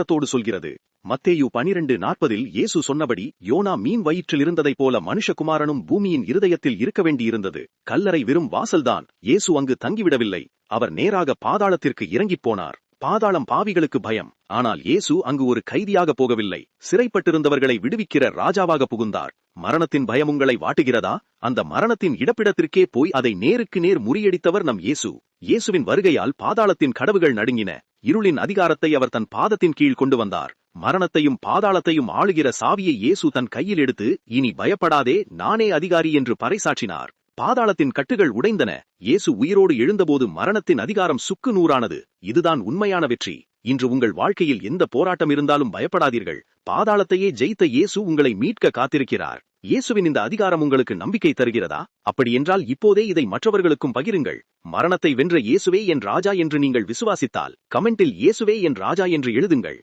கவனத்தோடு சொல்கிறது. மத்தேயு 12:40 இயேசு சொன்னபடி யோனா மீன் வயிற்றில் இருந்ததைப் போல மனுஷகுமாரனும் பூமியின் இருதயத்தில் இருக்க வேண்டியிருந்தது. கல்லறை வெறும் வாசல்தான். இயேசு அங்கு தங்கிவிடவில்லை. அவர் நேராக பாதாளத்திற்கு இறங்கிப் போனார். பாதாளம் பாவிகளுக்கு பயம். ஆனால் இயேசு அங்கு ஒரு கைதியாக போகவில்லை. சிறைப்பட்டிருந்தவர்களை விடுவிக்கிற ராஜாவாக புகுந்தார். மரணத்தின் பயம் உங்களை வாட்டுகிறதா? அந்த மரணத்தின் இடப்பிடத்திற்கே போய் அதை நேருக்கு நேர் முறியடித்தவர் நம் இயேசு. இயேசுவின் வருகையால் பாதாளத்தின் கதவுகள் நடுங்கின. இருளின் அதிகாரத்தை அவர் தன் பாதத்தின் கீழ் கொண்டு வந்தார். மரணத்தையும் பாதாளத்தையும் ஆளுகிற சாவியை இயேசு தன் கையில் எடுத்து, இனி பயப்படாதே, நானே அதிகாரி என்று பறைசாற்றினார். பாதாளத்தின் கட்டுகள் உடைந்தன. இயேசு உயிரோடு எழுந்தபோது மரணத்தின் அதிகாரம் சுக்கு நூறானது. இதுதான் உண்மையான வெற்றி. இன்று உங்கள் வாழ்க்கையில் எந்த போராட்டம் இருந்தாலும் பயப்படாதீர்கள். பாதாளத்தையே ஜெயித்த இயேசு உங்களை மீட்க காத்திருக்கிறார். இயேசுவின் இந்த அதிகாரம் உங்களுக்கு நம்பிக்கை தருகிறதா? அப்படியென்றால் இப்போதே இதை மற்றவர்களுக்கும் பகிருங்கள். மரணத்தை வென்ற இயேசுவே என் ராஜா என்று நீங்கள் விசுவாசித்தால் கமெண்டில் இயேசுவே என் ராஜா என்று எழுதுங்கள்.